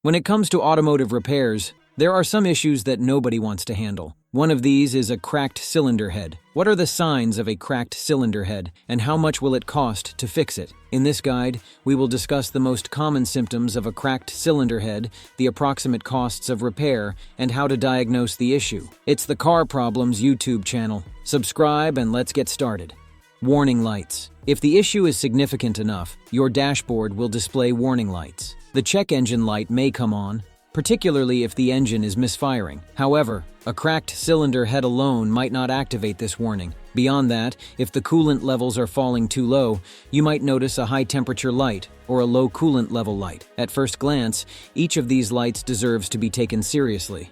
When it comes to automotive repairs, there are some issues that nobody wants to handle. One of these is a cracked cylinder head. What are the signs of a cracked cylinder head, and how much will it cost to fix it? In this guide, we will discuss the most common symptoms of a cracked cylinder head, the approximate costs of repair, and how to diagnose the issue. It's the Car Problems YouTube channel. Subscribe and let's get started. Warning lights. If the issue is significant enough, your dashboard will display warning lights. The check engine light may come on, particularly if the engine is misfiring. However, a cracked cylinder head alone might not activate this warning. Beyond that, if the coolant levels are falling too low, you might notice a high temperature light or a low coolant level light. At first glance, each of these lights deserves to be taken seriously.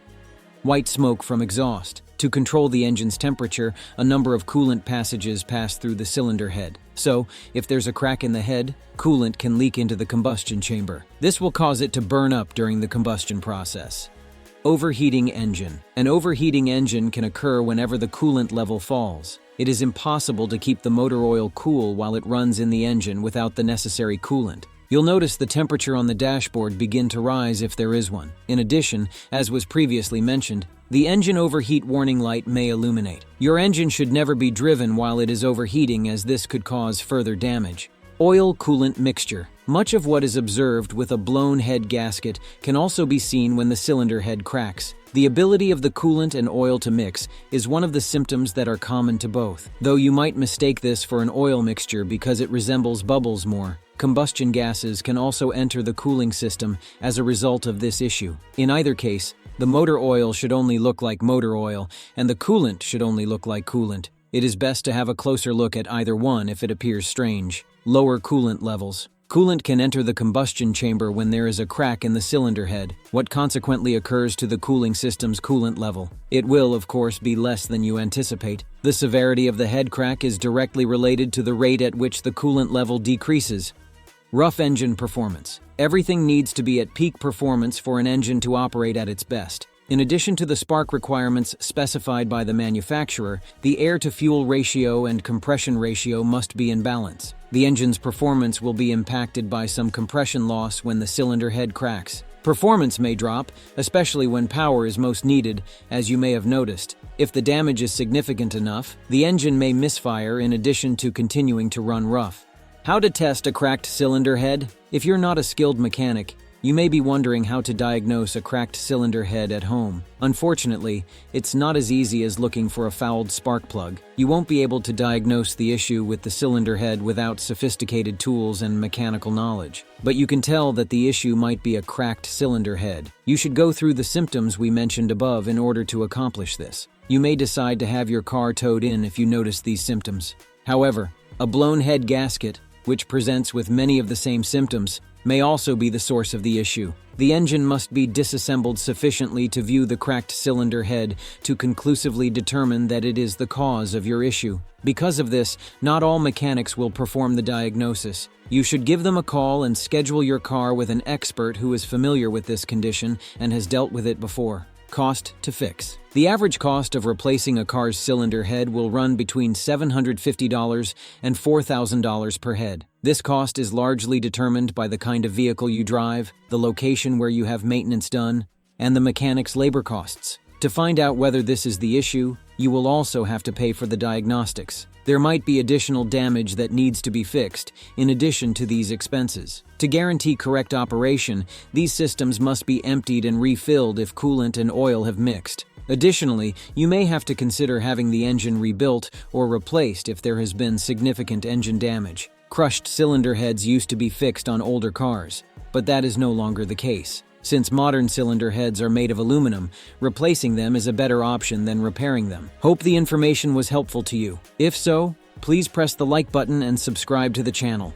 White smoke from exhaust. To control the engine's temperature, a number of coolant passages pass through the cylinder head. So, if there's a crack in the head, coolant can leak into the combustion chamber. This will cause it to burn up during the combustion process. Overheating engine. An overheating engine can occur whenever the coolant level falls. It is impossible to keep the motor oil cool while it runs in the engine without the necessary coolant. You'll notice the temperature on the dashboard begin to rise if there is one. In addition, as was previously mentioned, the engine overheat warning light may illuminate. Your engine should never be driven while it is overheating, as this could cause further damage. Oil-Coolant Mixture. Much of what is observed with a blown head gasket can also be seen when the cylinder head cracks. The ability of the coolant and oil to mix is one of the symptoms that are common to both, though you might mistake this for an oil mixture because it resembles bubbles more. Combustion gases can also enter the cooling system as a result of this issue. In either case, the motor oil should only look like motor oil, and the coolant should only look like coolant. It is best to have a closer look at either one if it appears strange. Lower coolant levels. Coolant can enter the combustion chamber when there is a crack in the cylinder head, what consequently occurs to the cooling system's coolant level. It will, of course, be less than you anticipate. The severity of the head crack is directly related to the rate at which the coolant level decreases. Rough engine performance. Everything needs to be at peak performance for an engine to operate at its best. In addition to the spark requirements specified by the manufacturer, the air-to-fuel ratio and compression ratio must be in balance. The engine's performance will be impacted by some compression loss when the cylinder head cracks. Performance may drop, especially when power is most needed, as you may have noticed. If the damage is significant enough, the engine may misfire in addition to continuing to run rough. How to test a cracked cylinder head? If you're not a skilled mechanic, you may be wondering how to diagnose a cracked cylinder head at home. Unfortunately, it's not as easy as looking for a fouled spark plug. You won't be able to diagnose the issue with the cylinder head without sophisticated tools and mechanical knowledge. But you can tell that the issue might be a cracked cylinder head. You should go through the symptoms we mentioned above in order to accomplish this. You may decide to have your car towed in if you notice these symptoms. However, a blown head gasket, which presents with many of the same symptoms, may also be the source of the issue. The engine must be disassembled sufficiently to view the cracked cylinder head to conclusively determine that it is the cause of your issue. Because of this, not all mechanics will perform the diagnosis. You should give them a call and schedule your car with an expert who is familiar with this condition and has dealt with it before. Cost to fix. The average cost of replacing a car's cylinder head will run between $750 and $4,000 per head. This cost is largely determined by the kind of vehicle you drive, the location where you have maintenance done, and the mechanic's labor costs. To find out whether this is the issue, you will also have to pay for the diagnostics. There might be additional damage that needs to be fixed, in addition to these expenses. To guarantee correct operation, these systems must be emptied and refilled if coolant and oil have mixed. Additionally, you may have to consider having the engine rebuilt or replaced if there has been significant engine damage. Crushed cylinder heads used to be fixed on older cars, but that is no longer the case. Since modern cylinder heads are made of aluminum, replacing them is a better option than repairing them. Hope the information was helpful to you. If so, please press the like button and subscribe to the channel.